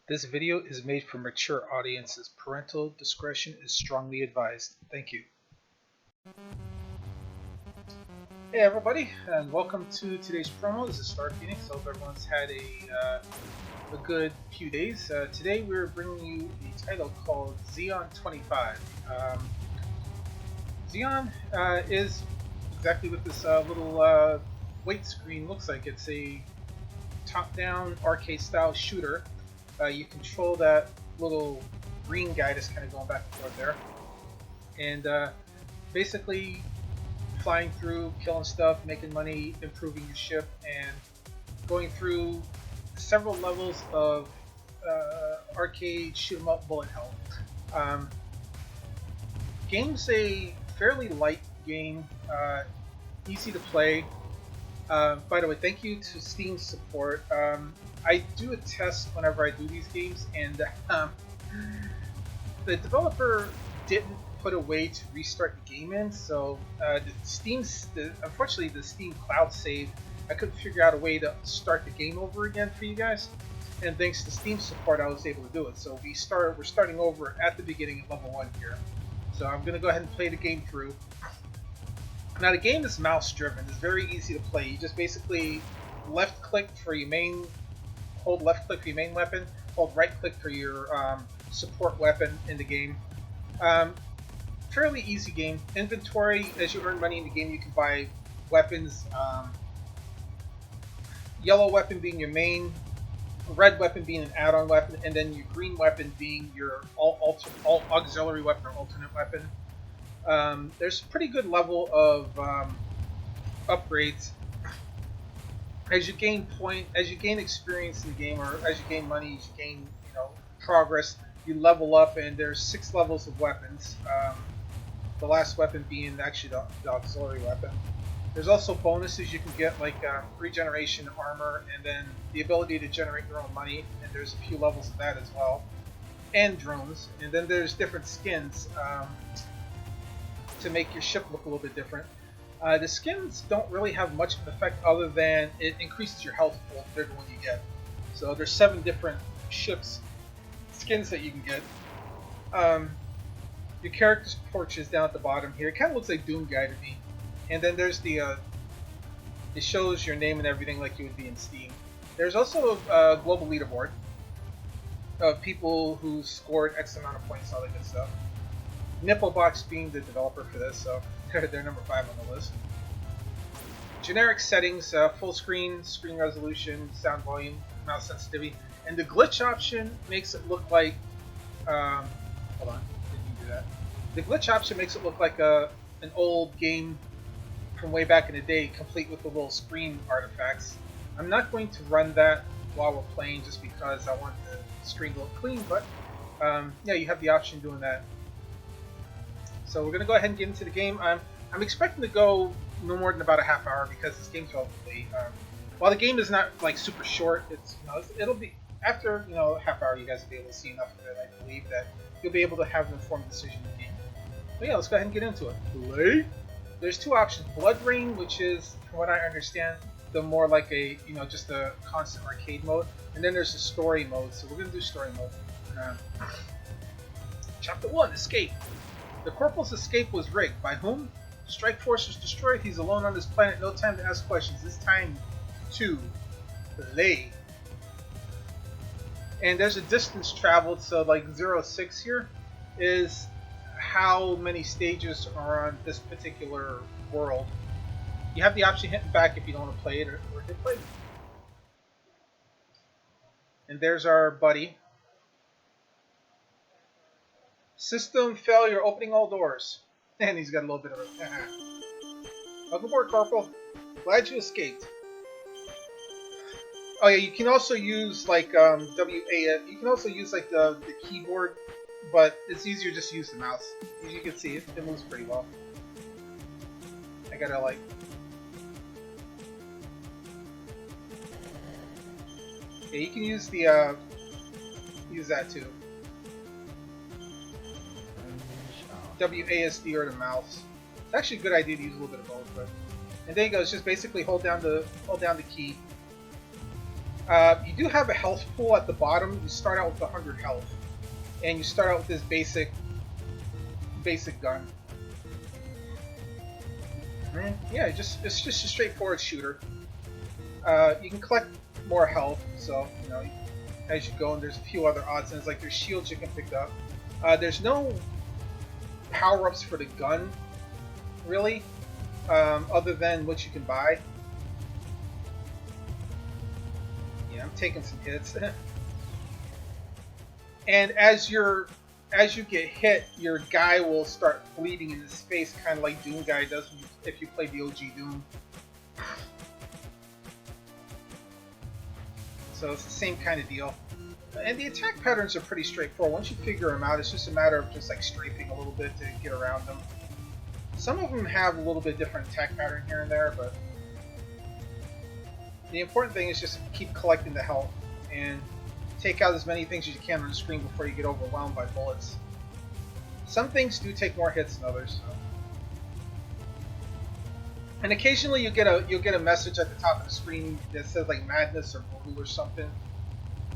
This video is made for mature audiences. Parental discretion is strongly advised. Thank you. Hey everybody, and welcome to today's promo. This is Star Phoenix. Hope everyone's had a good few days. Today we're bringing you a title called Zeon 25. Zeon is exactly what this little weight screen looks like. It's a top-down arcade-style shooter. You control that little green guy that's kind of going back and forth there, and basically flying through, killing stuff, making money, improving your ship, and going through several levels of arcade shoot 'em up bullet hell. Game's a fairly light game, easy to play. By the way, thank you to Steam support. I do a test whenever I do these games, and the developer didn't put a way to restart the game in, so unfortunately the Steam cloud save, I couldn't figure out a way to start the game over again for you guys, and thanks to Steam support I was able to do it. So we're starting over at the beginning of level 1 here. So I'm going to go ahead and play the game through. Now the game is mouse driven. It's very easy to play. You just basically left click for your main, hold left click for your main weapon, hold right click for your support weapon in the game. Fairly easy game. Inventory, as you earn money in the game you can buy weapons. Yellow weapon being your main, red weapon being an add-on weapon, and then your green weapon being your all auxiliary weapon or alternate weapon. There's a pretty good level of upgrades. As you gain experience in the game, or as you gain money, as you gain progress, you level up, and there's 6 levels of weapons. The last weapon being actually the auxiliary weapon. There's also bonuses you can get, like regeneration armor, and then the ability to generate your own money, and there's a few levels of that as well. And drones, and then there's different skins to make your ship look a little bit different. The skins don't really have much of an effect other than it increases your health pool the bigger one you get. So there's 7 different ships skins that you can get. Your character's portrait is down at the bottom here. It kind of looks like Doom Guy to me. And then there's the it shows your name and everything like you would be in Steam. There's also a global leaderboard of people who scored X amount of points, all that good stuff. Nipplebox being the developer for this, so they're number 5 on the list. Generic settings: full screen, screen resolution, sound volume, mouse sensitivity, and the glitch option makes it look like. Hold on, didn't do that. The glitch option makes it look like an old game from way back in the day, complete with the little screen artifacts. I'm not going to run that while we're playing, just because I want the screen to look clean. But yeah, you have the option doing that. So we're going to go ahead and get into the game. I'm expecting to go no more than about a half hour, because this game's relatively while the game is not like super short, it'll be after a half hour you guys will be able to see enough of it. I believe that you'll be able to have an informed decision in the game. But yeah, let's go ahead and get into it. Play. There's 2 options: Blood Rain, which is, from what I understand, the more like a just a constant arcade mode, and then there's the story mode. So we're going to do story mode. Chapter 1: Escape. The Corporal's escape was rigged. By whom? Strike Force was destroyed. He's alone on this planet. No time to ask questions. It's time to play. And there's a distance traveled, so like 0.6 here is how many stages are on this particular world. You have the option hitting back if you don't want to play it, or hit play. And there's our buddy. System failure, opening all doors. And he's got a little bit of a... Welcome aboard, Corporal. Glad you escaped. Oh yeah, you can also use like you can also use like the keyboard, but it's easier just to use the mouse. As you can see, it moves pretty well. I gotta like... Yeah, you can use the use that too. WASD or the mouse. It's actually a good idea to use a little bit of both, but and there you go. It's just basically hold down the key. You do have a health pool at the bottom. You start out with 100 health, and you start out with this basic gun. And yeah, it's just a straightforward shooter. You can collect more health, so you know as you go, and there's a few other odds and ends, like there's shields you can pick up. There's no power-ups for the gun, really, other than what you can buy. Yeah, I'm taking some hits. And as you get hit, your guy will start bleeding in his face, kind of like Doom Guy does if you play the OG Doom. So it's the same kind of deal. And the attack patterns are pretty straightforward. Once you figure them out, it's just a matter of just like strafing a little bit to get around them. Some of them have a little bit different attack pattern here and there, but the important thing is just keep collecting the health and take out as many things as you can on the screen before you get overwhelmed by bullets. Some things do take more hits than others. So. And occasionally you'll get a message at the top of the screen that says like madness or blue or something,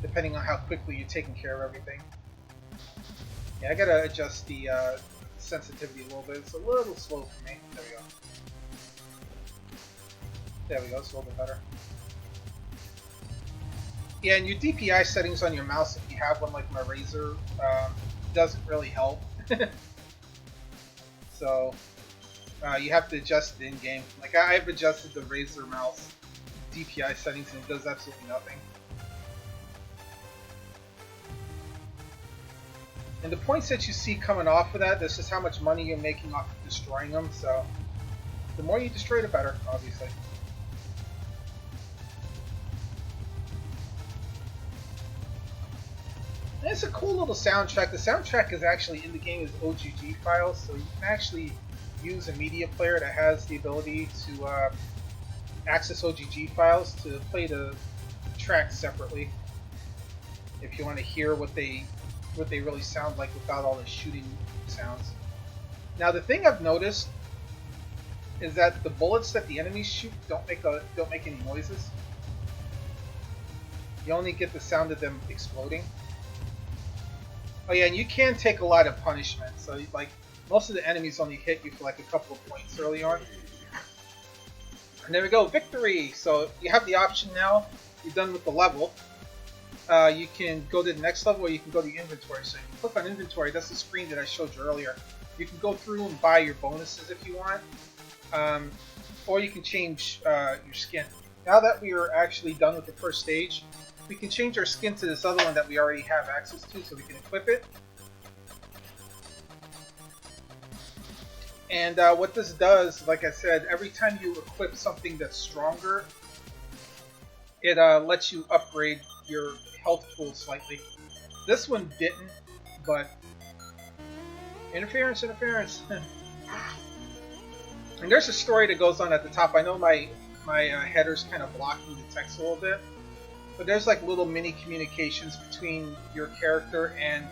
depending on how quickly you're taking care of everything. Yeah, I gotta adjust the sensitivity a little bit. It's a little slow for me. There we go. There we go. It's a little bit better. Yeah, and your DPI settings on your mouse, if you have one like my Razer, doesn't really help. So you have to adjust it in-game. Like I've adjusted the Razer mouse DPI settings and it does absolutely nothing. And the points that you see coming off of that, this is how much money you're making off of destroying them. So the more you destroy, the better, obviously. And it's a cool little soundtrack. The soundtrack is actually in the game as OGG files, so you can actually use a media player that has the ability to access OGG files to play the tracks separately. If you want to hear what they really sound like without all the shooting sounds. Now the thing I've noticed is that the bullets that the enemies shoot don't make any noises. You only get the sound of them exploding. Oh yeah, and you can take a lot of punishment. So like most of the enemies only hit you for like a couple of points early on. And there we go, victory! So you have the option now. You're done with the level. You can go to the next level, or you can go to the inventory. So if you click on inventory, that's the screen that I showed you earlier. You can go through and buy your bonuses if you want, or you can change your skin. Now that we are actually done with the first stage, we can change our skin to this other one that we already have access to, so we can equip it. And what this does, like I said, every time you equip something that's stronger, it lets you upgrade your health pool slightly. This one didn't, but interference. And there's a story that goes on at the top. I know my header's kind of blocking the text a little bit, but there's like little mini communications between your character and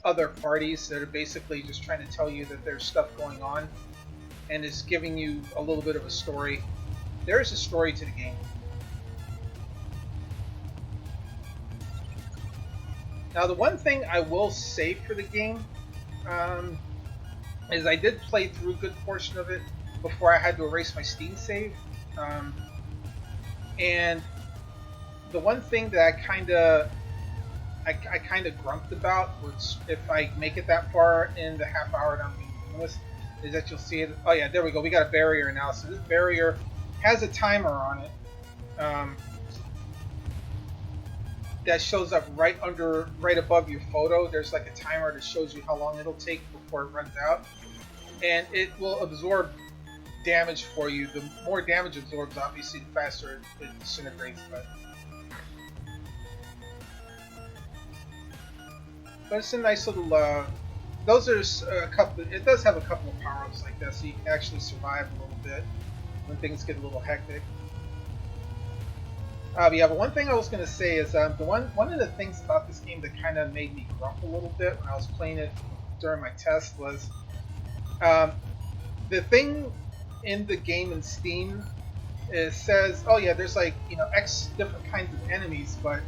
other parties that are basically just trying to tell you that there's stuff going on, and is giving you a little bit of a story. There is a story to the game. Now the one thing I will say for the game is I did play through a good portion of it before I had to erase my Steam save. And the one thing that I kind of grumped about was if I make it that far in the half hour that I'm doing this, is that you'll see it. Oh yeah, there we go. We got a barrier now. So this barrier has a timer on it. That shows up right above your photo. There's like a timer that shows you how long it'll take before it runs out, and it will absorb damage for you. The more damage absorbs, obviously, the faster it disintegrates. But it's a nice little. Those are a couple. It does have a couple of power-ups like that, so you can actually survive a little bit when things get a little hectic. Yeah, but one thing I was going to say is one of the things about this game that kind of made me grump a little bit when I was playing it during my test was the thing in the game in Steam it says, oh yeah, there's like, you know, X different kinds of enemies, but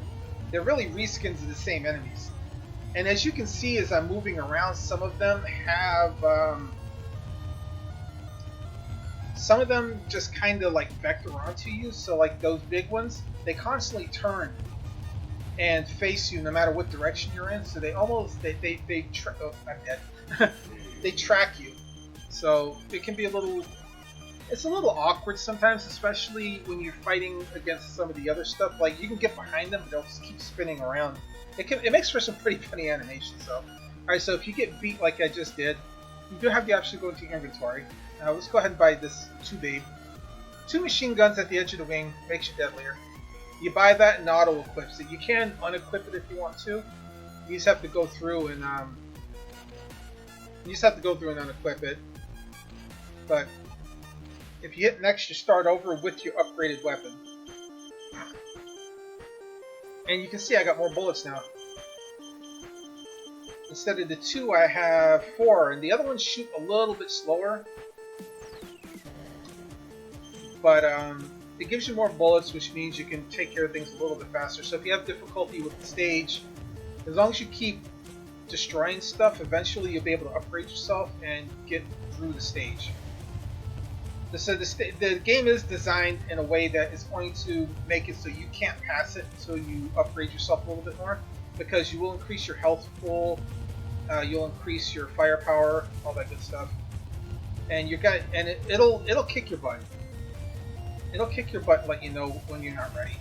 they're really reskins of the same enemies. And as you can see, as I'm moving around, some of them just kind of like vector onto you. So like those big ones, they constantly turn and face you no matter what direction you're in. So they almost oh, I'm dead. They track you. So it can be it's a little awkward sometimes, especially when you're fighting against some of the other stuff. Like you can get behind them, but they'll just keep spinning around. It makes for some pretty funny animations. So, all right. So if you get beat like I just did, you do have the option to go into your inventory. Let's go ahead and buy this 2 babe. 2 machine guns at the edge of the wing makes you deadlier. You buy that and auto equips it. You can unequip it if you want to. You just have to go through and unequip it. But if you hit next, you start over with your upgraded weapon. And you can see I got more bullets now. Instead of the 2, I have 4, and the other ones shoot a little bit slower. But it gives you more bullets, which means you can take care of things a little bit faster. So if you have difficulty with the stage, as long as you keep destroying stuff, eventually you'll be able to upgrade yourself and get through the stage. So the game is designed in a way that is going to make it so you can't pass it until you upgrade yourself a little bit more, because you will increase your health pool, you'll increase your firepower, all that good stuff, and it'll kick your butt. It'll kick your butt and let you know when you're not ready.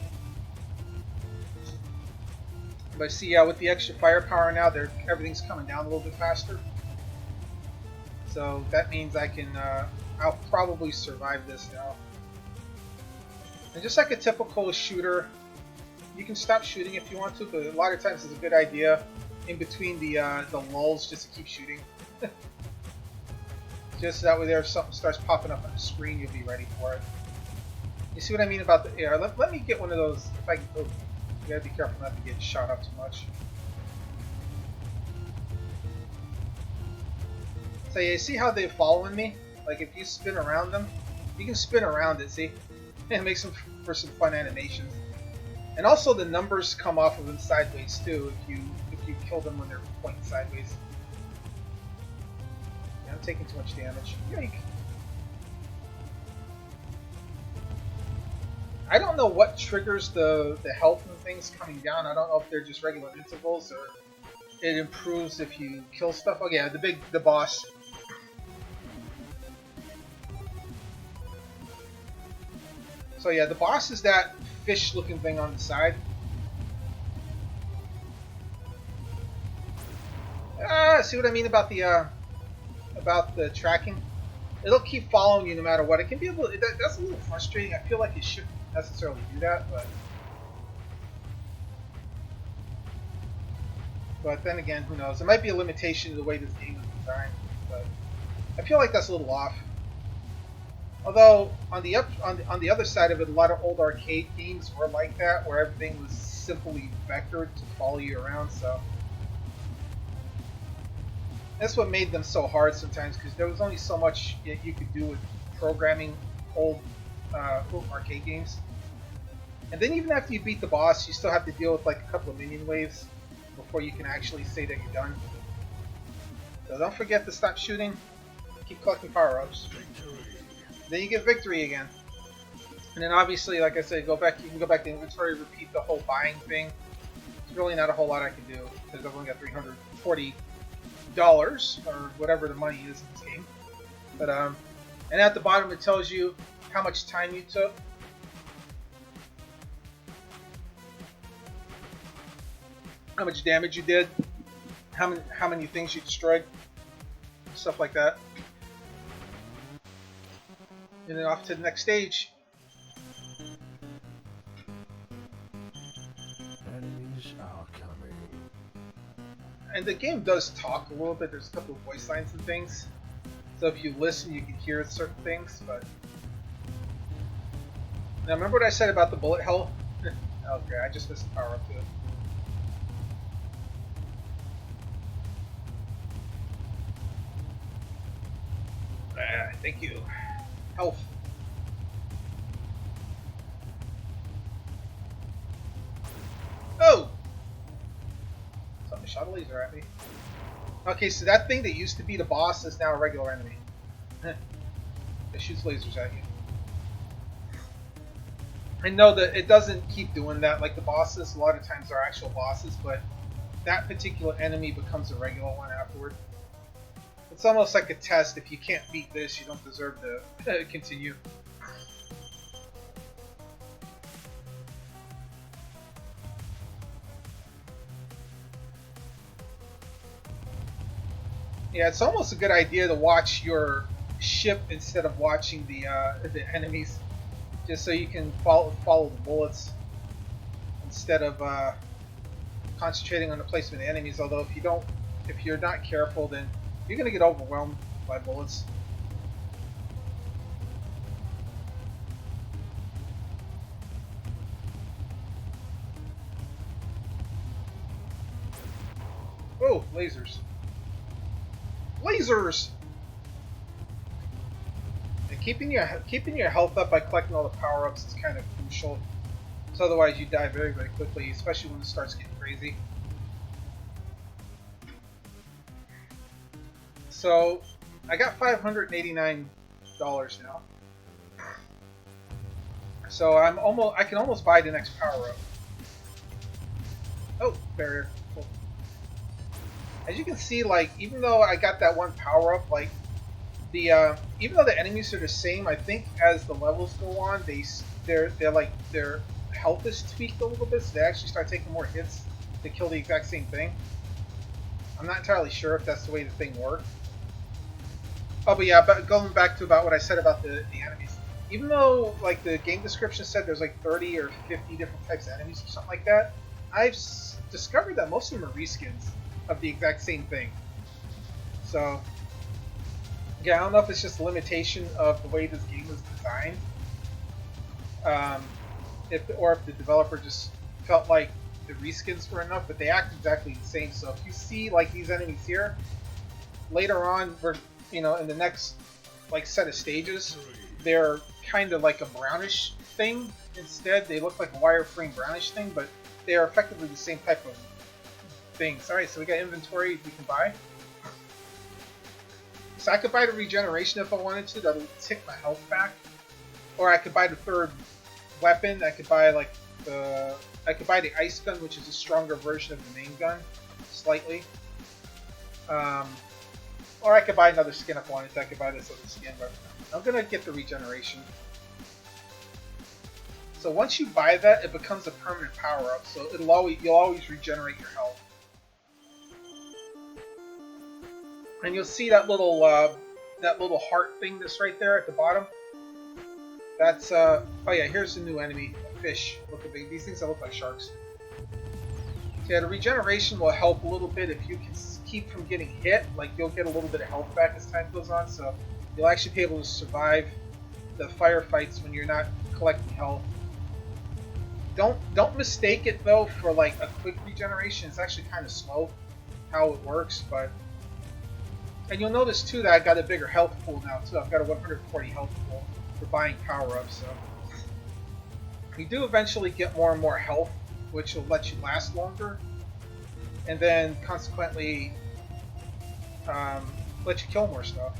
But see, yeah, with the extra firepower now, everything's coming down a little bit faster. So that means I'll probably survive this now. And just like a typical shooter, you can stop shooting if you want to, but a lot of times it's a good idea in between the lulls just to keep shooting. Just that way there, if something starts popping up on the screen, you'll be ready for it. You see what I mean about the air? Let me get one of those. If I can, you gotta be careful not to get shot up too much. So yeah, you see how they're following me? Like if you spin around them, you can spin around it, see? And it makes them for some fun animations. And also the numbers come off of them sideways too if you kill them when they're pointing sideways. Yeah, I'm taking too much damage. Yike. I don't know what triggers the health and things coming down. I don't know if they're just regular intervals or it improves if you kill stuff. Oh yeah, the boss. So yeah, the boss is that fish-looking thing on the side. See what I mean about the tracking? It'll keep following you no matter what. It can be a little. That's a little frustrating. I feel like it shouldn't necessarily do that, but then again, who knows? It might be a limitation to the way this game is designed, but I feel like that's a little off. Although on the other side of it, a lot of old arcade games were like that, where everything was simply vectored to follow you around. So that's what made them so hard sometimes, because there was only so much you could do with programming old arcade games. And then even after you beat the boss, you still have to deal with like a couple of minion waves before you can actually say that you're done. So don't forget to stop shooting. Keep collecting power-ups. Then you get victory again. And then obviously, like I said, you can go back to inventory, repeat the whole buying thing. There's really not a whole lot I can do, because I've only got $340 or whatever the money is in this game. But and at the bottom it tells you how much time you took. How much damage you did, how many things you destroyed, stuff like that. And then off to the next stage. Enemies are coming. And the game does talk a little bit. There's a couple of voice lines and things. So if you listen, you can hear certain things. But now remember what I said about the bullet hell? Okay, I just missed the power up to it. Thank you. Health. a laser at me. Okay, so that thing that used to be the boss is now a regular enemy. It shoots lasers at you. I know that it doesn't keep doing that like the bosses. A lot of times are actual bosses, but that particular enemy becomes a regular one afterward. It's almost like a test. If you can't beat this, you don't deserve to continue. Yeah, it's almost a good idea to watch your ship instead of watching the enemies, just so you can follow the bullets instead of concentrating on the placement of enemies. Although if you're not careful, then you're gonna get overwhelmed by bullets. Oh, lasers! Lasers! And keeping your health up by collecting all the power-ups is kind of crucial. So otherwise you die very, very quickly, especially when it starts getting crazy. So I got $589 now. So I can almost buy the next power-up. Oh, barrier. Cool. As you can see, like, even though I got that one power-up, like, even though the enemies are the same, I think as the levels go on, their health is tweaked a little bit, so they actually start taking more hits to kill the exact same thing. I'm not entirely sure if that's the way the thing works. Oh, but yeah, but going back to about what I said about the enemies, even though like the game description said there's like 30 or 50 different types of enemies or something like that, I've discovered that most of them are reskins of the exact same thing. So, yeah, I don't know if it's just a limitation of the way this game was designed, or if the developer just felt like the reskins were enough, but they act exactly the same. So if you see like these enemies here, later on, in the next like set of stages, they're kind of like a brownish thing instead. They look like a wireframe brownish thing, but they are effectively the same type of things. Alright, so we got inventory we can buy. So I could buy the regeneration if I wanted to, that'll tick my health back. Or I could buy the third weapon. I could buy the ice gun, which is a stronger version of the main gun, slightly. Or I could buy another skin if I wanted to. I could buy this other skin, but I'm gonna get the regeneration. So once you buy that, it becomes a permanent power-up. So you'll always regenerate your health. And you'll see that little heart thing that's right there at the bottom. That's oh yeah, here's the new enemy, a fish. Look at these things that look like sharks. So yeah, the regeneration will help a little bit if you can keep from getting hit. Like you'll get a little bit of health back as time goes on, so you'll actually be able to survive the firefights when you're not collecting health. Don't mistake it though for like a quick regeneration. It's actually kind of slow how it works, but. And you'll notice too that I got a bigger health pool now too. I've got a 140 health pool for buying power-ups. So you do eventually get more and more health, which will let you last longer, and then consequently let you kill more stuff.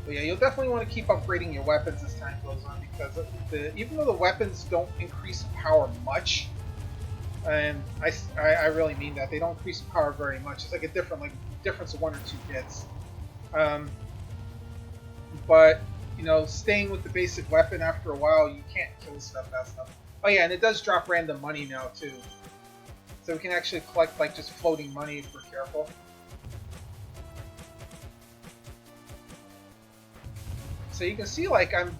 But yeah, you'll definitely want to keep upgrading your weapons as time goes on, because even though the weapons don't increase in power much, and I really mean that, they don't increase in power very much. It's like a difference of 1 or 2 hits. But staying with the basic weapon after a while, you can't kill stuff fast enough. Oh yeah, and it does drop random money now too, so we can actually collect like just floating money if we're careful. So you can see like I'm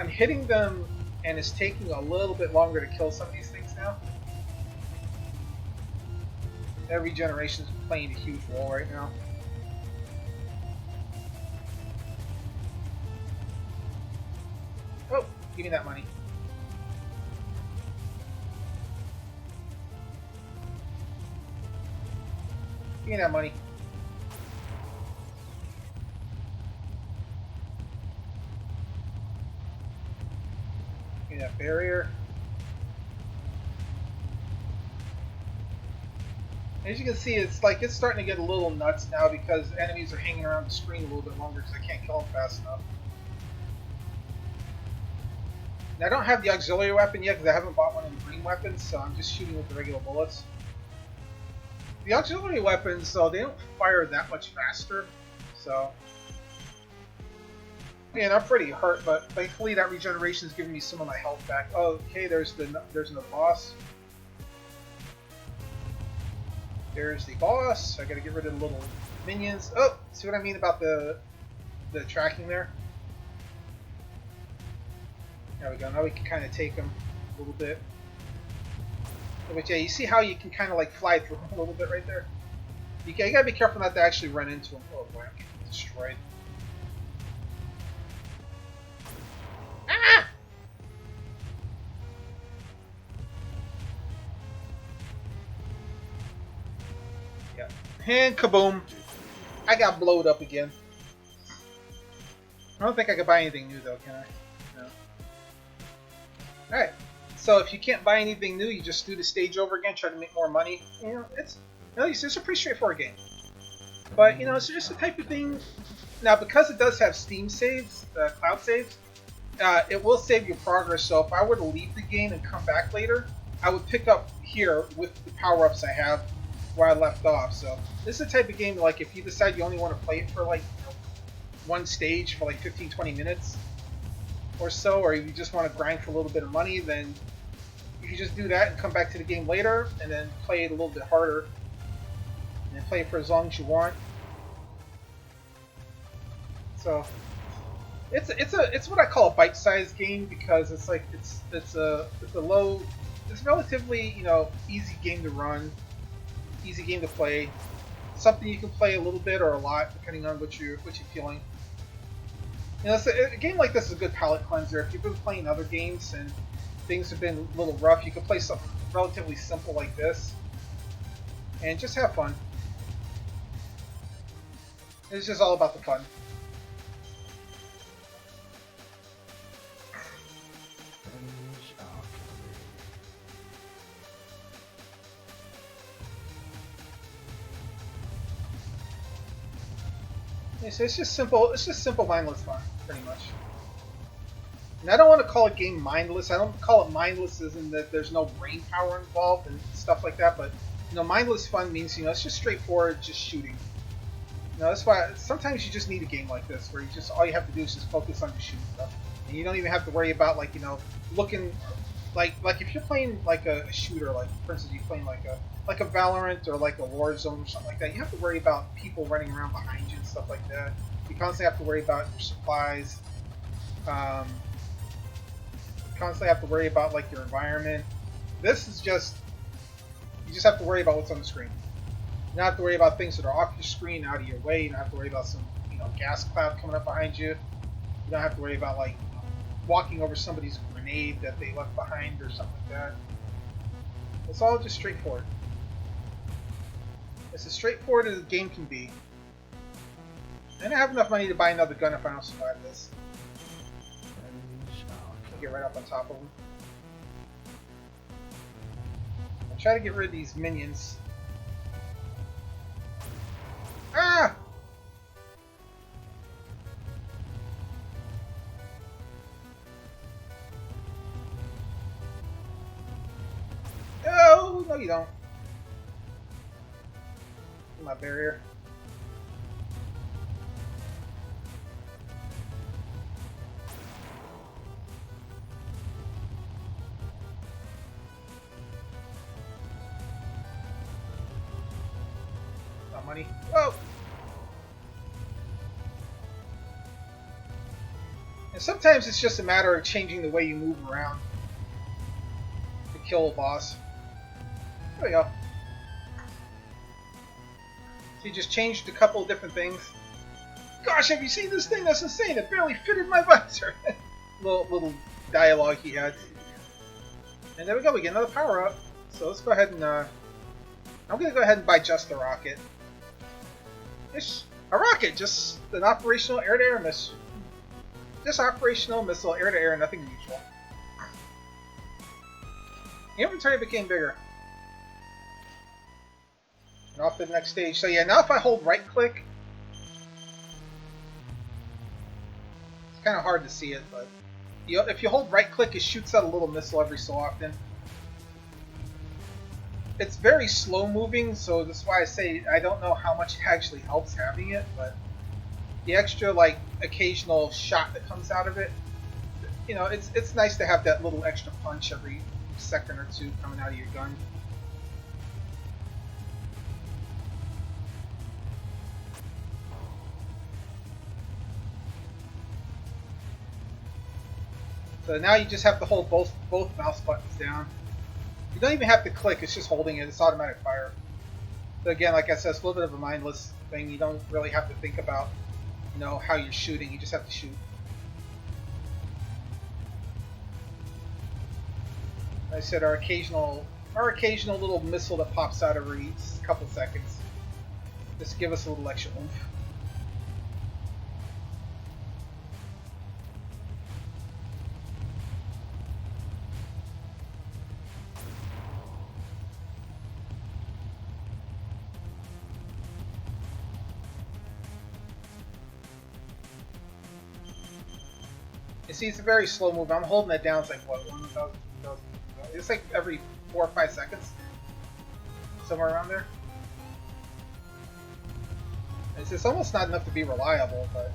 hitting them, and it's taking a little bit longer to kill some of these things now. That regeneration is playing a huge role right now. Oh, give me that money. Give me that money. Give me that barrier. As you can see, it's starting to get a little nuts now because enemies are hanging around the screen a little bit longer because I can't kill them fast enough. And I don't have the auxiliary weapon yet because I haven't bought one of the green weapons, so I'm just shooting with the regular bullets. The auxiliary weapons, though, they don't fire that much faster, so... Man, I'm pretty hurt, but thankfully that regeneration is giving me some of my health back. Oh, okay, there's another boss. There's the boss. I gotta get rid of the little minions. Oh, see what I mean about the tracking there? There we go. Now we can kind of take them a little bit. But yeah, you see how you can kind of like fly through them a little bit right there? You gotta be careful not to actually run into them. Oh boy, I'm getting destroyed. Ah! Yeah. And kaboom! I got blowed up again. I don't think I could buy anything new though, can I? No. Alright. So if you can't buy anything new, you just do the stage over again, try to make more money. You know, it's a pretty straightforward game. But you know, it's just the type of thing. Now, because it does have Steam saves, cloud saves, it will save your progress. So if I were to leave the game and come back later, I would pick up here with the power-ups I have where I left off. So this is the type of game like if you decide you only want to play it for like one stage for like 15-20 minutes or so, or you just want to grind for a little bit of money, then you can just do that and come back to the game later and then play it a little bit harder and play it for as long as you want. So it's what I call a bite-sized game because it's like it's a relatively easy game to run, easy game to play, something you can play a little bit or a lot depending on what you're feeling. You know, so a game like this is a good palate cleanser. If you've been playing other games and things have been a little rough, you can play something relatively simple like this and just have fun. It's just all about the fun. So it's just simple. It's just simple, mindless fun, pretty much. And I don't want to call a game mindless. I don't call it mindless as in that there's no brain power involved and stuff like that. But mindless fun means it's just straightforward, just shooting. That's why sometimes you just need a game like this where all you have to do is just focus on just shooting stuff, and you don't even have to worry about looking like if you're playing like a shooter, like for instance you're playing like a Valorant or like a Warzone or something like that. You have to worry about people running around behind you and stuff like that. You constantly have to worry about your supplies. Constantly have to worry about like your environment. This is just you just have to worry about what's on the screen. You don't have to worry about things that are off your screen, out of your way. You don't have to worry about some gas cloud coming up behind you. You don't have to worry about like walking over somebody's grenade that they left behind or something like that. It's all just straightforward. It's as straightforward as the game can be. And I have enough money to buy another gun if I don't survive this. I'll get right up on top of them. I'll try to get rid of these minions. Ah! Oh, no you don't. My barrier. Not money. Whoa! And sometimes it's just a matter of changing the way you move around to kill a boss. There we go. So you just changed a couple of different things. Gosh, have you seen this thing? That's insane. It barely fitted my visor. little dialogue he had. And there we go. We get another power up. So let's go ahead and I'm gonna go ahead and buy just the rocket. It's a rocket, just an operational air-to-air missile. Just operational missile, air-to-air, nothing unusual. The inventory became bigger. And off to the next stage. So yeah, now if I hold right click, it's kind of hard to see it, but if you hold right click, it shoots out a little missile every so often. It's very slow moving, so that's why I say I don't know how much it actually helps having it, but the extra like occasional shot that comes out of it, you know, it's nice to have that little extra punch every second or two coming out of your gun. So now you just have to hold both mouse buttons down. You don't even have to click, it's just holding it, it's automatic fire. So again, like I said, it's a little bit of a mindless thing. You don't really have to think about, you know, how you're shooting, you just have to shoot. Like I said, our occasional little missile that pops out every couple seconds. Just to give us a little extra oomph. You see, it's a very slow move. I'm holding it down. It's like, what, 1,000, 2,000? It's like every 4 or 5 seconds. Somewhere around there. It's almost not enough to be reliable, but...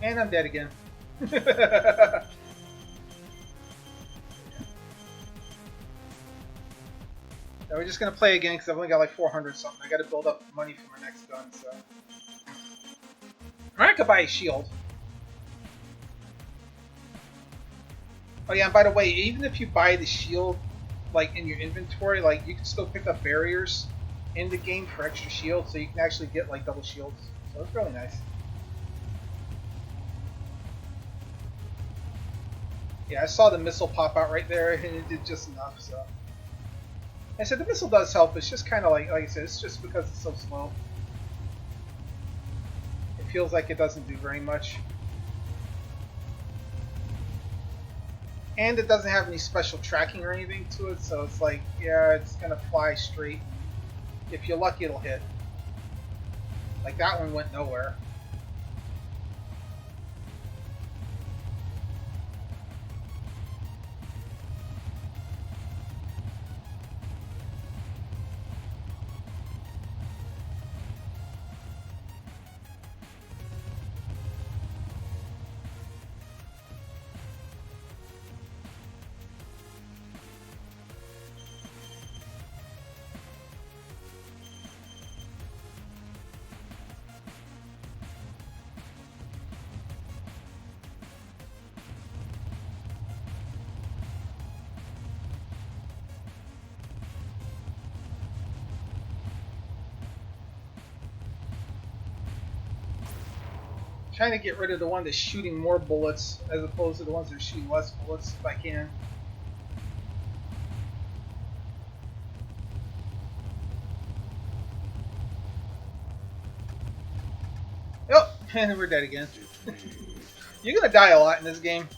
And I'm dead again. So we're just gonna play again because I've only got like 400 something. I gotta build up money for my next gun, so. Or I could buy a shield. Oh yeah, and by the way, even if you buy the shield, like in your inventory, like you can still pick up barriers in the game for extra shields, so you can actually get like double shields. So it's really nice. Yeah, I saw the missile pop out right there, and it did just enough, so. I said the missile does help, it's just kind of like I said, it's just because it's so slow. It feels like it doesn't do very much. And it doesn't have any special tracking or anything to it, so it's like, yeah, it's gonna fly straight. If you're lucky, it'll hit. Like that one went nowhere. Trying to get rid of the one that's shooting more bullets as opposed to the ones that are shooting less bullets if I can. Oh, and we're dead again. You're gonna die a lot in this game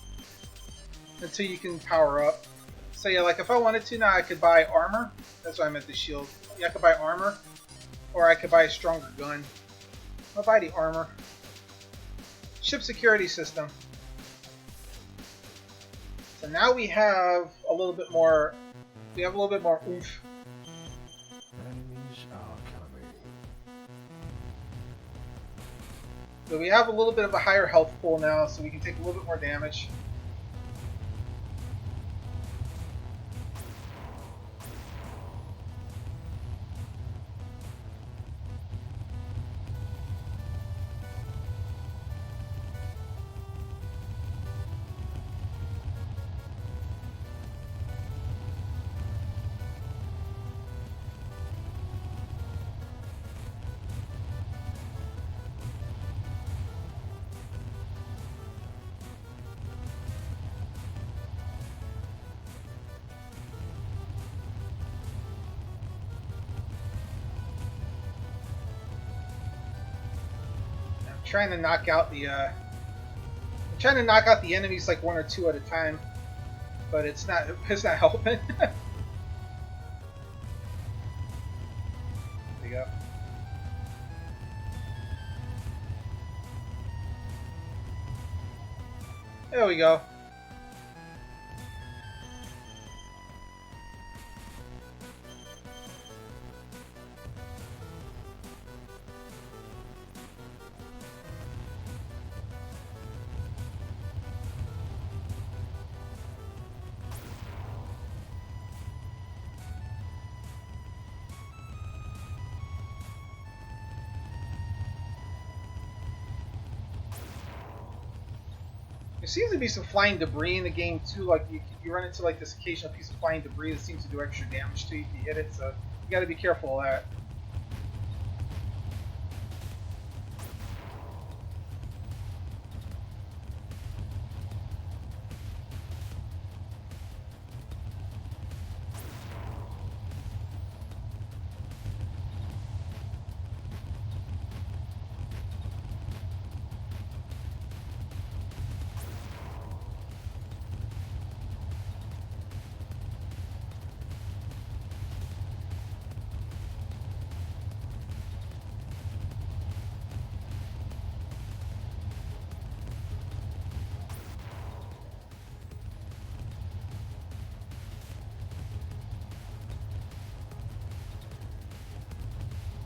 until you can power up. So yeah, like if I wanted to now, I could buy armor. That's why I meant the shield. Yeah, I could buy armor, or I could buy a stronger gun. I'll buy the armor. Ship security system. So now we have a little bit more. We have a little bit more oomph. Enemies are coming. So we have a little bit of a higher health pool now, so we can take a little bit more damage. trying to knock out the I'm trying to knock out the enemies like 1 or 2 at a time, but it's not helping. There we go. There we go. There seems to be some flying debris in the game too. Like you run into like this occasional piece of flying debris that seems to do extra damage to you if you hit it. So you got to be careful of that.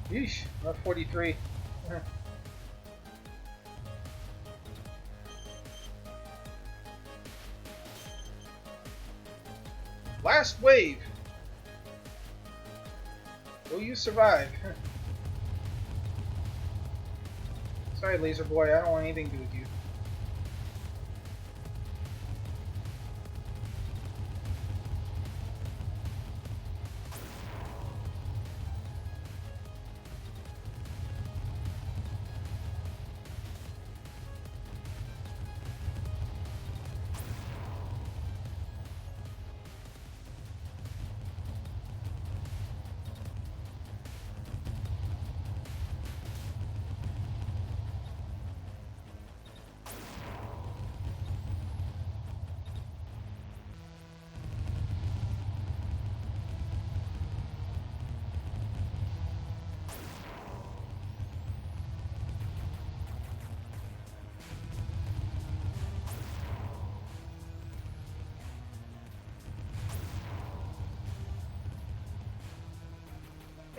Yeesh, I'm at 43. Last wave. Will you survive? Sorry, Laser Boy, I don't want anything to do with you.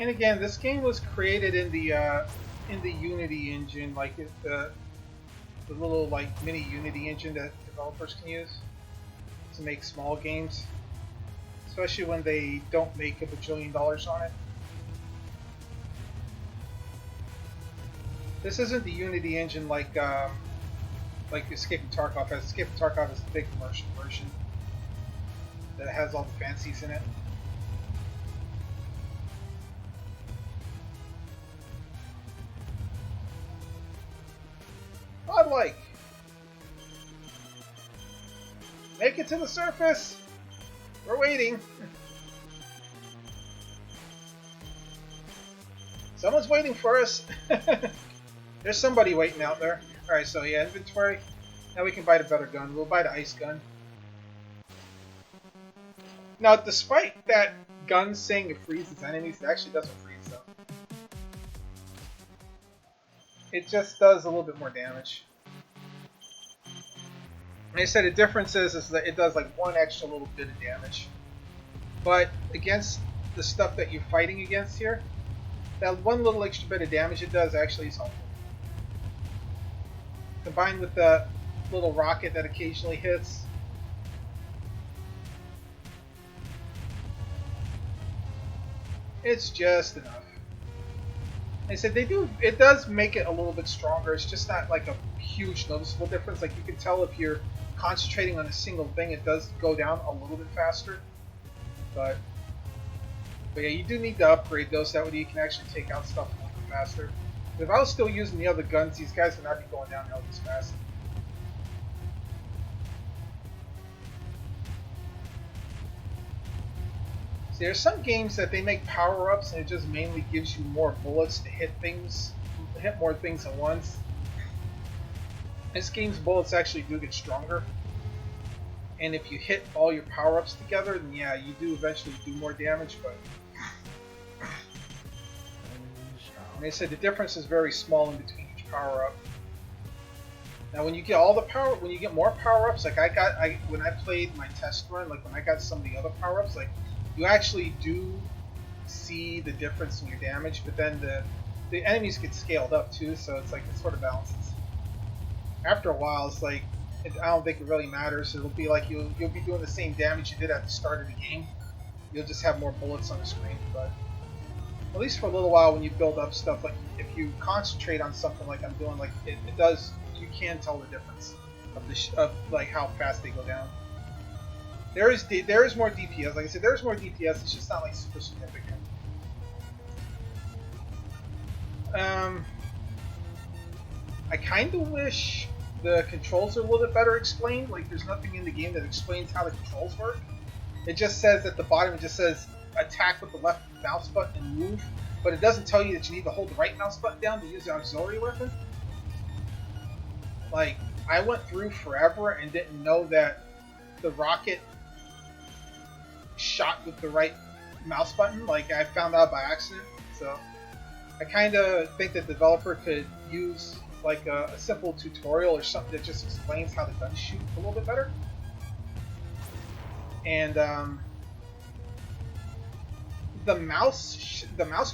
And again, this game was created in the Unity engine, like the little like mini Unity engine that developers can use to make small games, especially when they don't make $1 bajillion on it. This isn't the Unity engine like Escape from Tarkov has. Escape from Tarkov is the big commercial version that has all the fancies in it. Like, make it to the surface. We're waiting. Someone's waiting for us. There's somebody waiting out there. Alright, so yeah, inventory. Now we can buy the better gun. We'll buy the ice gun. Now, despite that gun saying it freezes enemies, it actually doesn't freeze though. It just does a little bit more damage. Like I said, the difference is that it does like one extra little bit of damage. But against the stuff that you're fighting against here, that one little extra bit of damage it does actually is helpful. Combined with the little rocket that occasionally hits. It's just enough. Like I said, it does make it a little bit stronger. It's just not like a huge noticeable difference. Like you can tell if you're concentrating on a single thing, it does go down a little bit faster. But yeah, you do need to upgrade those, that way you can actually take out stuff a little bit faster. If I was still using the other guns, these guys would not be going downhill this fast. See, there's some games that they make power-ups and it just mainly gives you more bullets to hit more things at once. This game's bullets actually do get stronger. And if you hit all your power-ups together, then yeah, you do eventually do more damage, but like I said, the difference is very small in between each power-up. Now when you get when you get more power-ups, like when I played my test run, like when I got some of the other power-ups, like you actually do see the difference in your damage, but then the enemies get scaled up too, so it's like it sort of balances. After a while, it's like I don't think it really matters. It'll be like you'll be doing the same damage you did at the start of the game. You'll just have more bullets on the screen, but at least for a little while when you build up stuff, like if you concentrate on something like I'm doing, like it does, you can tell the difference of like how fast they go down. There is more DPS. Like I said, there's more DPS. It's just not like super significant. I kind of wish the controls are a little bit better explained. Like there's nothing in the game that explains how the controls work. It just says at the bottom, it just says attack with the left mouse button and move, but it doesn't tell you that you need to hold the right mouse button down to use the auxiliary weapon. Like, I went through forever and didn't know that the rocket shot with the right mouse button. Like, I found out by accident, so I kind of think that the developer could use like a simple tutorial or something that just explains how the guns shoot a little bit better. And the mouse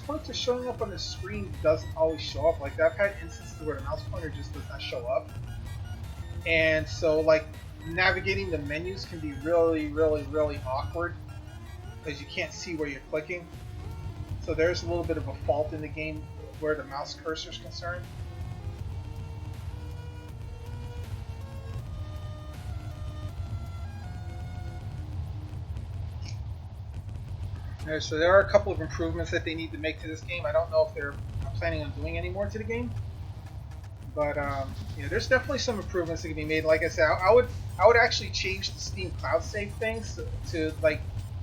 pointer showing up on the screen doesn't always show up. Like I've had instances where the mouse pointer just does not show up, and so like navigating the menus can be really awkward because you can't see where you're clicking. So there's a little bit of a fault in the game where the mouse cursor is concerned. So there are a couple of improvements that they need to make to this game. I don't know if they're planning on doing any more to the game, but yeah, there's definitely some improvements that can be made. Like I said, I would actually change the Steam Cloud Save things to like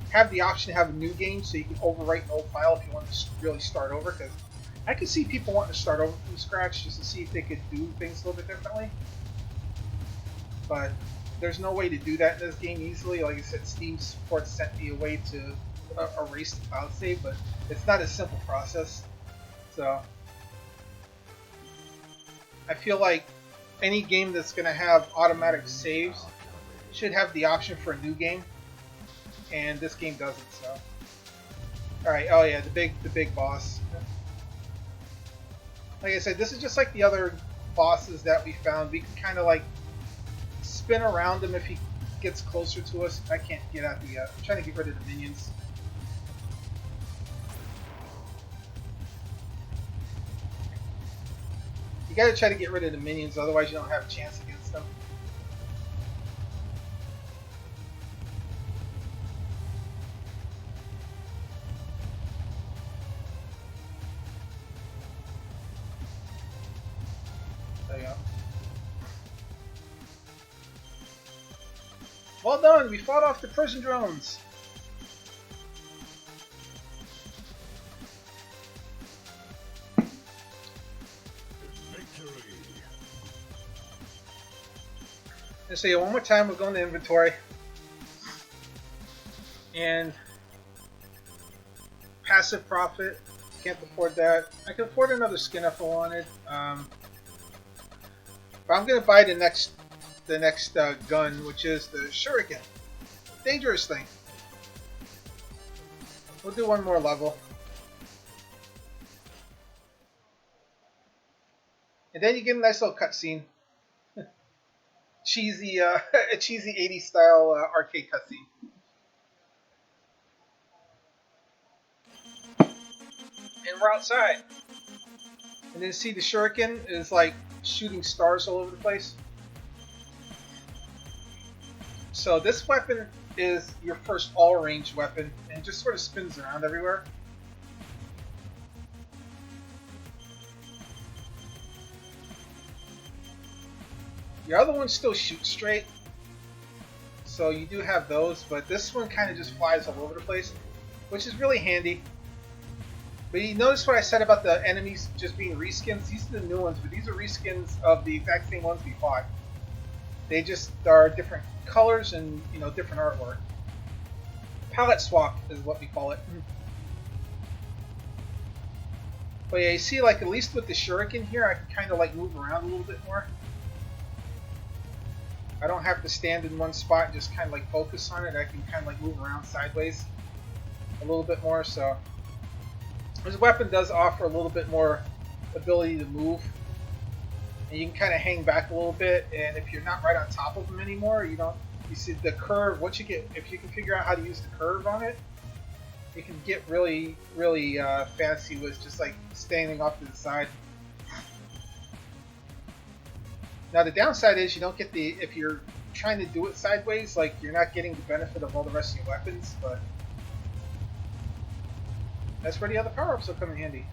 have the option to have a new game, so you can overwrite an old file if you want to really start over. Because I could see people wanting to start over from scratch just to see if they could do things a little bit differently. But there's no way to do that in this game easily. Like I said, Steam supports sent me a way to erase the cloud save, but it's not a simple process. So I feel like any game that's going to have automatic saves should have the option for a new game, and this game doesn't. So, all right. Oh yeah, the big boss. Like I said, this is just like the other bosses that we found. We can kind of like spin around him if he gets closer to us. I can't get at the. I'm trying to get rid of the minions. You gotta try to get rid of the minions, otherwise you don't have a chance against them. There you go. Well done! We fought off the prison drones! And so yeah, one more time, we'll go into inventory. And passive profit, can't afford that. I can afford another skin if I wanted. But I'm gonna buy the next gun, which is the Shuriken. Dangerous thing. We'll do one more level. And then you get a nice little cutscene. Cheesy, a cheesy 80s style arcade cutscene. And we're outside. And then see the Shuriken is like shooting stars all over the place. So this weapon is your first all-range weapon, and it just sort of spins around everywhere. Your other ones still shoot straight, so you do have those, but this one kind of just flies all over the place, which is really handy. But you notice what I said about the enemies just being reskins? These are the new ones, but these are reskins of the exact same ones we fought. They just are different colors and, you know, different artwork. Palette swap is what we call it. But yeah, you see, like, at least with the shuriken here, I can kind of, like, move around a little bit more. I don't have to stand in one spot and just kind of, like, focus on it. I can kind of, like, move around sideways a little bit more, so... This weapon does offer a little bit more ability to move. And you can kind of hang back a little bit, and if you're not right on top of them anymore, you don't... You see the curve, once you get... If you can figure out how to use the curve on it, you can get really, really fancy with just like standing off to the side. Now the downside is you don't get the, if you're trying to do it sideways, like you're not getting the benefit of all the rest of your weapons, but that's where the other power-ups will come in handy.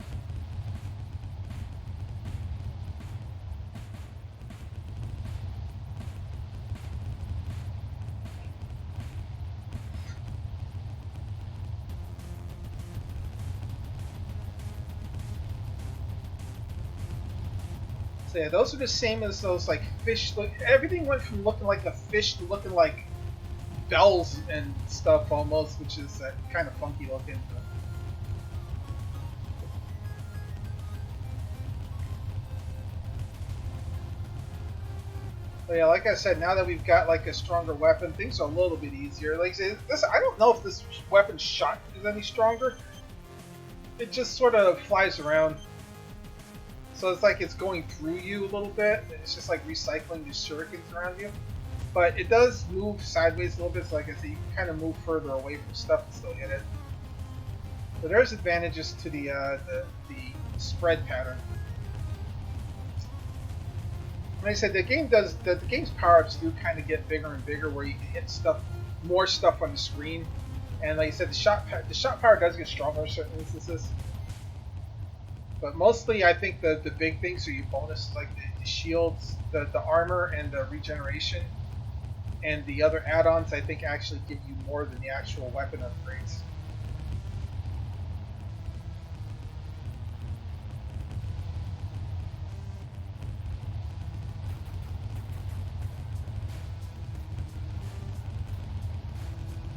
So yeah, those are the same as those like fish. Everything went from looking like a fish to looking like bells and stuff almost, which is kind of funky looking. But yeah, like I said, now that we've got like a stronger weapon, things are a little bit easier. Like this, I don't know if this weapon's shot is any stronger. It just sort of flies around. So it's like it's going through you a little bit. It's just like recycling the shurikens around you. But it does move sideways a little bit, so like I said, you can kind of move further away from stuff and still hit it. So there's advantages to the spread pattern. Like I said, the game's power-ups do kind of get bigger and bigger, where you can hit more stuff on the screen. And like I said, the shot power does get stronger in certain instances. But mostly, I think the big things are your bonuses, like the shields, the armor, and the regeneration. And the other add-ons, I think, actually give you more than the actual weapon upgrades.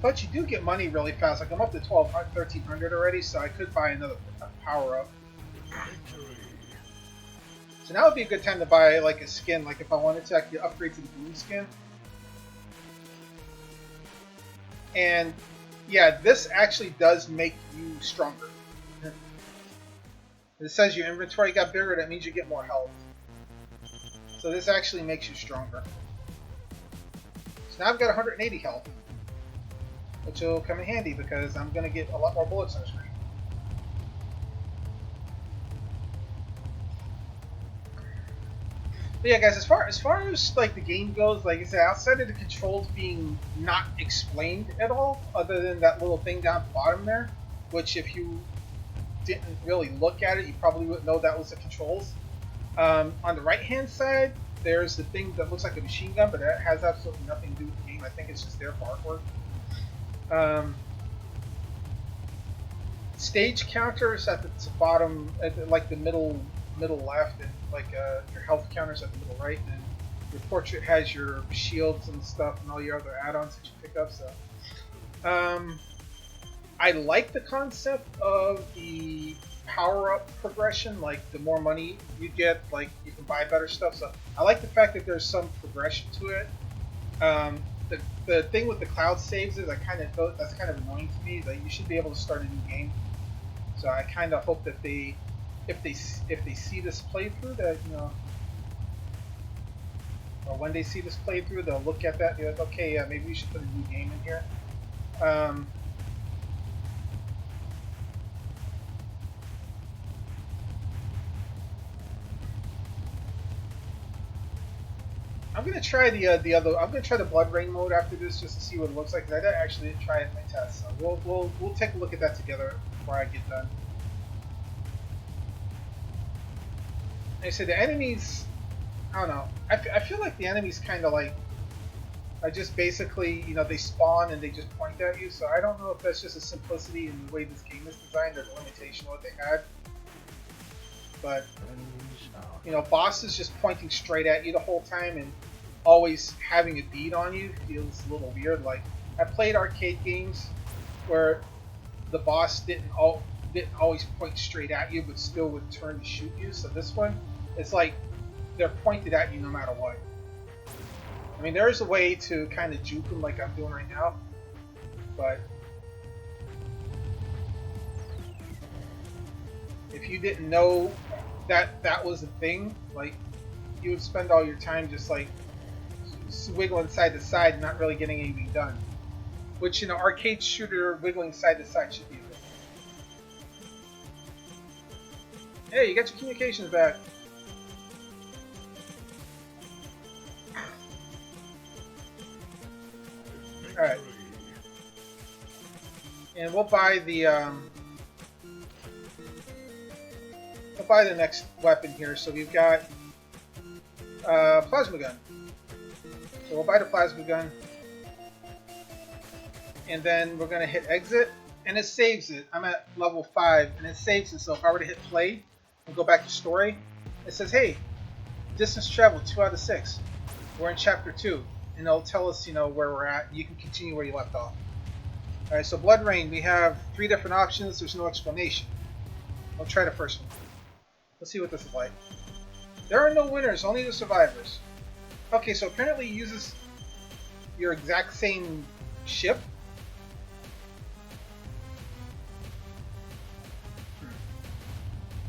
But you do get money really fast. Like I'm up to 1300 already, so I could buy another power-up. So now would be a good time to buy like a skin. Like if I wanted to actually upgrade to the Boom skin. And yeah, this actually does make you stronger. It says your inventory got bigger, that means you get more health. So this actually makes you stronger. So now I've got 180 health, which will come in handy because I'm going to get a lot more bullets on the screen. But yeah, guys, as far as like the game goes, like I said, outside of the controls being not explained at all, other than that little thing down at the bottom there, which if you didn't really look at it, you probably wouldn't know that was the controls. On the right-hand side, there's the thing that looks like a machine gun, but that has absolutely nothing to do with the game. I think it's just there for artwork. Stage counters at the bottom, at like the middle left, and like your health counters at the middle right, and your portrait has your shields and stuff and all your other add-ons that you pick up. So I like the concept of the power-up progression. Like the more money you get, like you can buy better stuff. So I like the fact that there's some progression to it. The thing with the cloud saves is that's kind of annoying to me. That you should be able to start a new game. So I kind of hope that if they see this playthrough, that or when they see this playthrough, they'll look at that and be like, okay, yeah, maybe we should put a new game in here. I'm gonna try I'm gonna try the Blood Rain mode after this just to see what it looks like. Cause I didn't actually try it in my test, so we'll take a look at that together before I get done. Like I said, the enemies, I don't know. I feel like the enemies kind of like I just basically, they spawn and they just point at you. So I don't know if that's just a simplicity in the way this game is designed or the limitation of what they had. But, bosses just pointing straight at you the whole time and always having a bead on you feels a little weird. Like, I played arcade games where the boss didn't always point straight at you, but still would turn to shoot you. So this one, it's like they're pointed at you no matter what. I mean, there is a way to kind of juke them like I'm doing right now, but if you didn't know that was a thing, like, you would spend all your time just like wiggling side to side and not really getting anything done. Which, arcade shooter wiggling side to side should be a good thing. Hey, you got your communications back. Alright. And we'll buy the next weapon here. So we've got plasma gun. So we'll buy the plasma gun. And then we're gonna hit exit, and it saves it. I'm at level 5, and it saves it. So if I were to hit play and go back to story, it says, "Hey, distance traveled 2 out of 6. We're in chapter 2," and it'll tell us, where we're at. And you can continue where you left off. All right. So Blood Rain, we have 3 different options. There's no explanation. I'll try the first one. Let's see what this is like. There are no winners, only the survivors. Okay. So apparently it uses your exact same ship.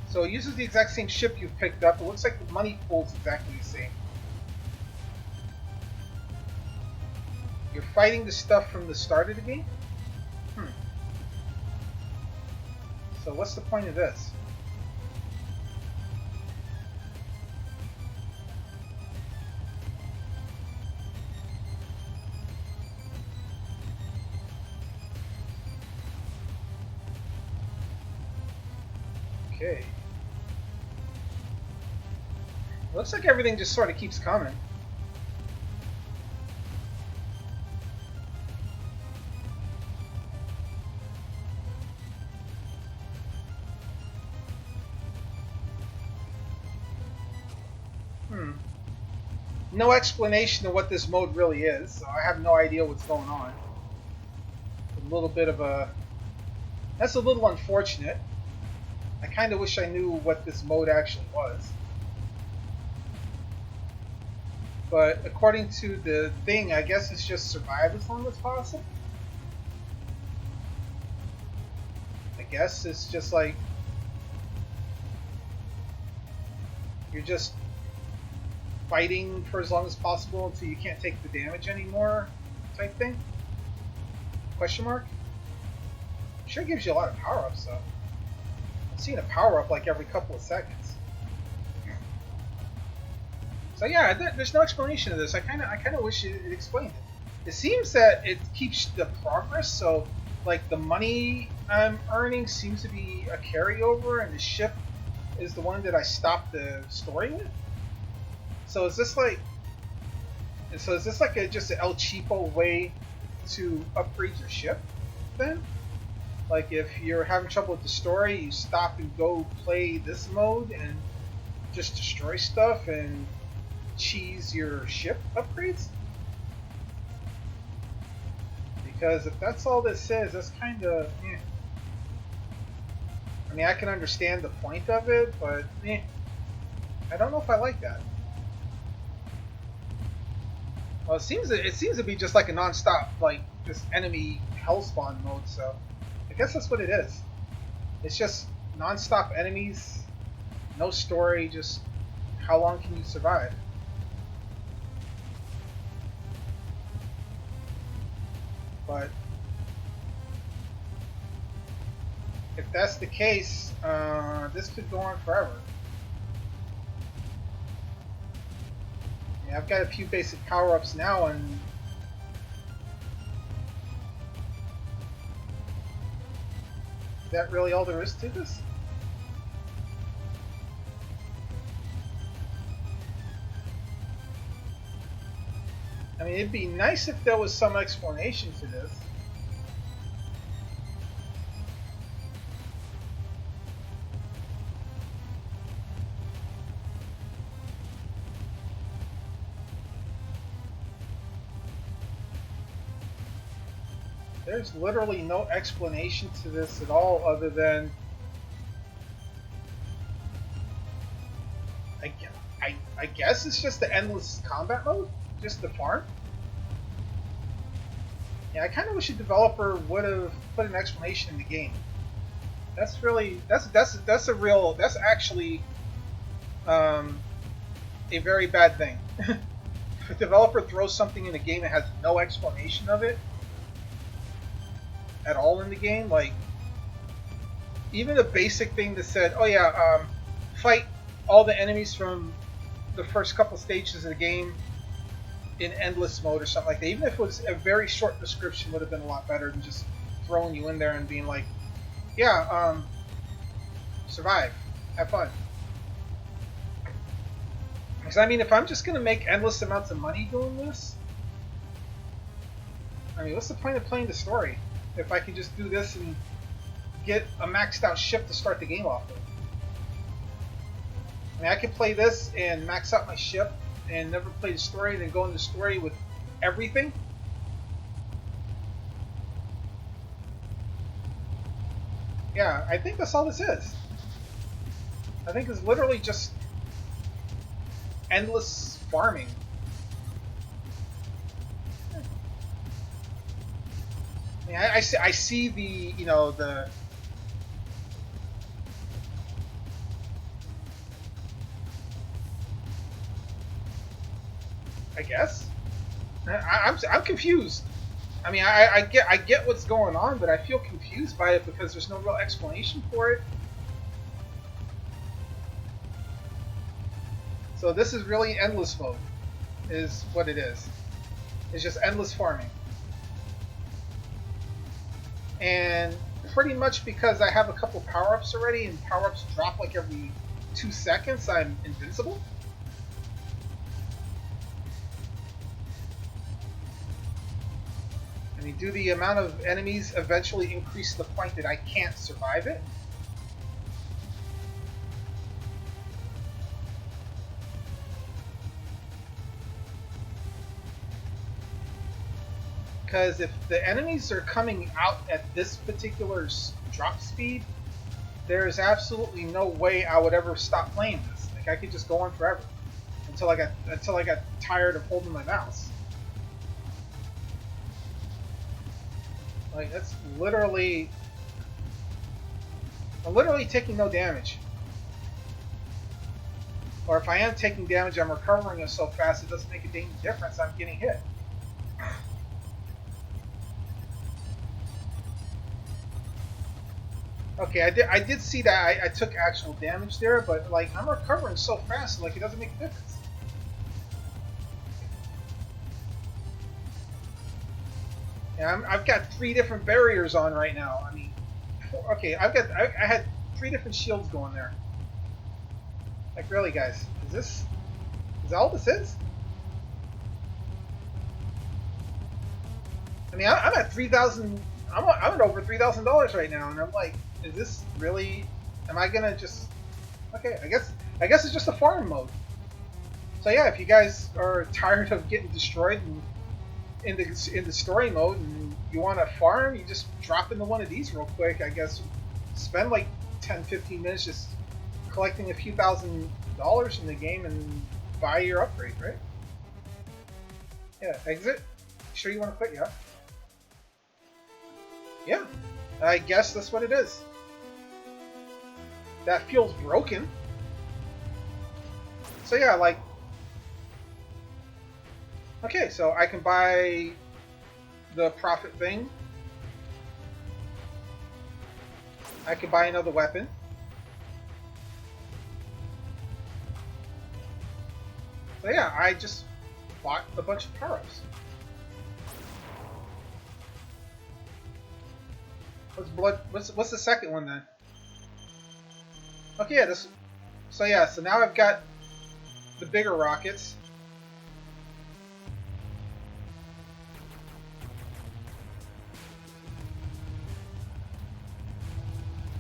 So it uses the exact same ship you've picked up. It looks like the money pool is exactly the same. You're fighting the stuff from the start of the game? So what's the point of this? Okay. Looks like everything just sort of keeps coming. No explanation of what this mode really is, so I have no idea what's going on. A little bit of a... That's a little unfortunate. I kind of wish I knew what this mode actually was. But according to the thing, I guess it's just survive as long as possible. I guess it's just like... You're just fighting for as long as possible until you can't take the damage anymore, type thing? Question mark? I'm sure it gives you a lot of power-ups, though. I'm seeing a power-up like every couple of seconds. So yeah, there's no explanation of this. I kind of wish it explained it. It seems that it keeps the progress, so like the money I'm earning seems to be a carryover, and the ship is the one that I stopped the story with. So is this like just an El Cheapo way to upgrade your ship then? Like if you're having trouble with the story, you stop and go play this mode and just destroy stuff and cheese your ship upgrades? Because if that's all this is, that's kind of... I mean, I can understand the point of it, but I don't know if I like that. Well, it seems to be just like a non-stop, like, just enemy hellspawn mode, so I guess that's what it is. It's just non-stop enemies, no story, just how long can you survive? But if that's the case, this could go on forever. I've got a few basic power-ups now, and is that really all there is to this? I mean, it'd be nice if there was some explanation to this. There's literally no explanation to this at all other than I guess it's just the endless combat mode? Just the farm? Yeah, I kind of wish a developer would have put an explanation in the game. That's really that's actually a very bad thing. If a developer throws something in the game that has no explanation of it at all in the game, like even a basic thing that said, "Oh yeah, fight all the enemies from the first couple stages of the game in endless mode," or something like that. Even if it was a very short description, would have been a lot better than just throwing you in there and being like, "Yeah, survive, have fun." Because I mean, if I'm just gonna make endless amounts of money doing this, I mean, what's the point of playing the story if I can just do this and get a maxed out ship to start the game off with? I mean, I could play this and max out my ship and never play the story, and then go into the story with everything. Yeah, I think that's all this is. I think it's literally just endless farming. I mean, I see the, you know, the I guess. I'm confused. I mean, I get what's going on, but I feel confused by it because there's no real explanation for it. So this is really endless mode, is what it is. It's just endless farming. And pretty much because I have a couple power-ups already, and power-ups drop like every 2 seconds, I'm invincible. I mean, do the amount of enemies eventually increase to the point that I can't survive it? Because if the enemies are coming out at this particular drop speed, there's absolutely no way I would ever stop playing this. Like, I could just go on forever until I got tired of holding my mouse. Like, that's literally... I'm literally taking no damage. Or if I am taking damage, I'm recovering it so fast it doesn't make a dang difference. I'm getting hit. Okay, I did see that I took actual damage there, but like I'm recovering so fast, like it doesn't make a difference. Yeah, I've got 3 different barriers on right now. I mean, okay, I had 3 different shields going there. Like really, guys, is that all this is? I mean, I'm at 3,000. I'm at over $3,000 right now, and I'm like, is this really? Am I gonna just? Okay, I guess it's just a farm mode. So yeah, if you guys are tired of getting destroyed in the story mode and you want to farm, you just drop into one of these real quick. I guess spend like 10-15 minutes just collecting a few $1,000s in the game and buy your upgrade, right? Yeah, exit. Sure you want to quit? Yeah. Yeah, I guess that's what it is. That feels broken. So yeah, like... Okay, so I can buy the profit thing. I can buy another weapon. So yeah, I just bought a bunch of power-ups. What's the second one then? Okay, yeah, this. So yeah, so now I've got the bigger rockets.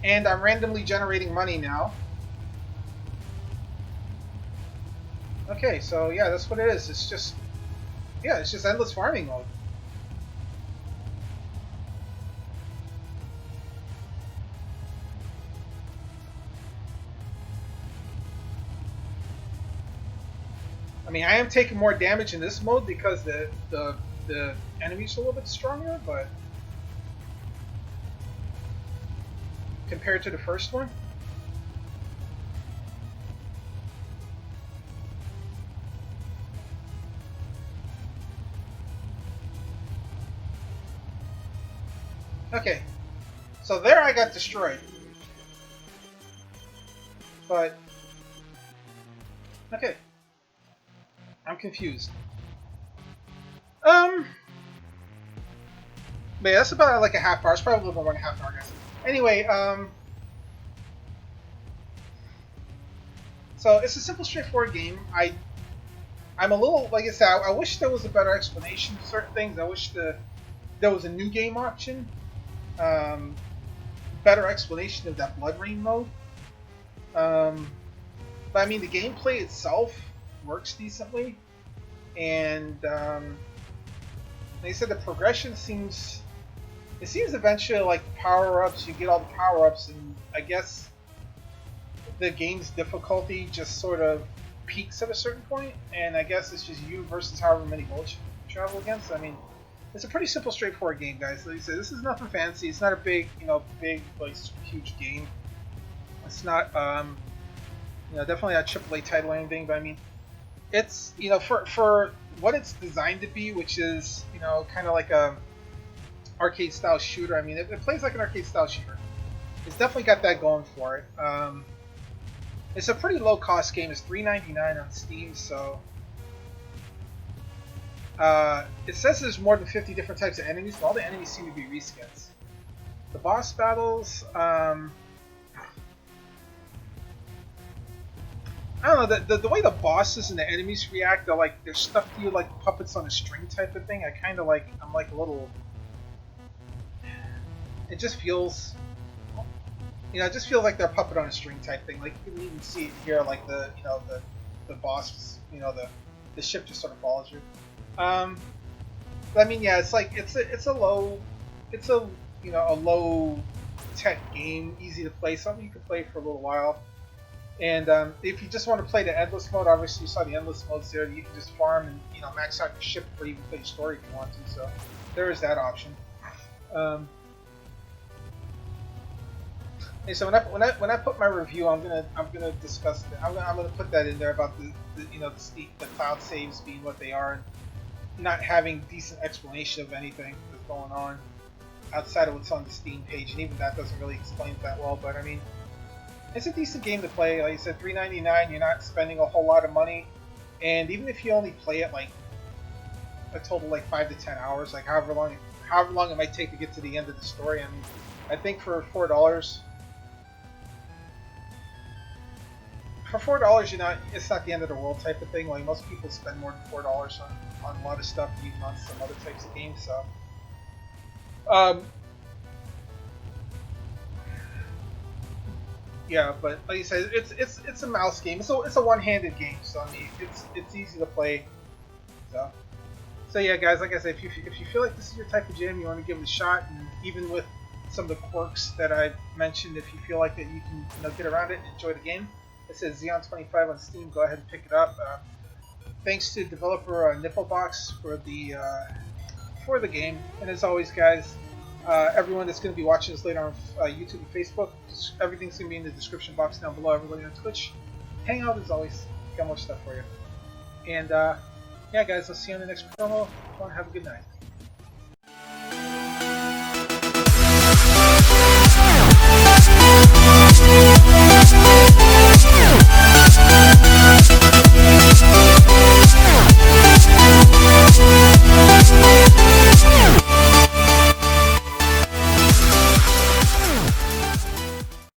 And I'm randomly generating money now. Okay, so yeah, that's what it is. It's just, yeah, it's just endless farming mode. I mean, I am taking more damage in this mode because the enemies are a little bit stronger, but compared to the first one. Okay, so there I got destroyed. But, okay. I'm confused. But yeah, that's about like a half hour. It's probably a little more than a half hour, guys. Anyway, so it's a simple, straightforward game. I'm a little, like I said, I wish there was a better explanation for certain things. I wish there was a new game option. Better explanation of that Blood Rain mode. But I mean, the gameplay itself works decently, and like I said, the progression seems eventually like power-ups. You get all the power-ups, and I guess the game's difficulty just sort of peaks at a certain point, and I guess it's just you versus however many bullets you travel against. I mean, it's a pretty simple, straightforward game, guys. Like I said, this is nothing fancy. It's not a big, like huge game. It's not, definitely not a AAA title or anything. But I mean, it's for what it's designed to be, which is kind of like a arcade style shooter. I mean, it plays like an arcade style shooter. It's definitely got that going for it. It's a pretty low cost game. It's $3.99 on Steam, so it says there's more than 50 different types of enemies, but all the enemies seem to be reskins. The boss battles, I don't know, the way the bosses and the enemies react, they're stuck to you like puppets on a string type of thing. I'm like a little. It just feels. It just feels like they're a puppet on a string type thing. Like you can even see it here, like the boss, the ship just sort of follows you. But I mean, yeah, it's like it's a low tech game, easy to play, something you can play for a little while. And if you just want to play the endless mode, obviously you saw the endless modes there. You can just farm and max out your ship, or even play your story if you want to. So there is that option. Hey, so when I put my review, I'm gonna discuss it. I'm gonna put that in there about the cloud saves being what they are, and not having decent explanation of anything that's going on outside of what's on the Steam page, and even that doesn't really explain it that well. But I mean, it's a decent game to play. Like I said, $3.99. You're not spending a whole lot of money, and even if you only play it like a total like 5 to 10 hours, like however long it might take to get to the end of the story. I mean, I think for $4. For $4, it's not the end of the world type of thing. Like most people spend more than $4 on a lot of stuff, even on some other types of games. So, yeah, but like you said, it's a mouse game. It's a one-handed game, so I mean, it's easy to play. So yeah, guys, like I said, if you feel like this is your type of jam, you want to give it a shot, and even with some of the quirks that I mentioned, if you feel like that you can get around it and enjoy the game. It says Zeon 25 on Steam. Go ahead and pick it up. Thanks to developer Nipplebox for the game. And as always, guys, everyone that's going to be watching this later on YouTube and Facebook, everything's going to be in the description box down below. Everybody on Twitch, hang out as always. Got more stuff for you. And yeah, guys, I'll see you on the next promo. Have a good night.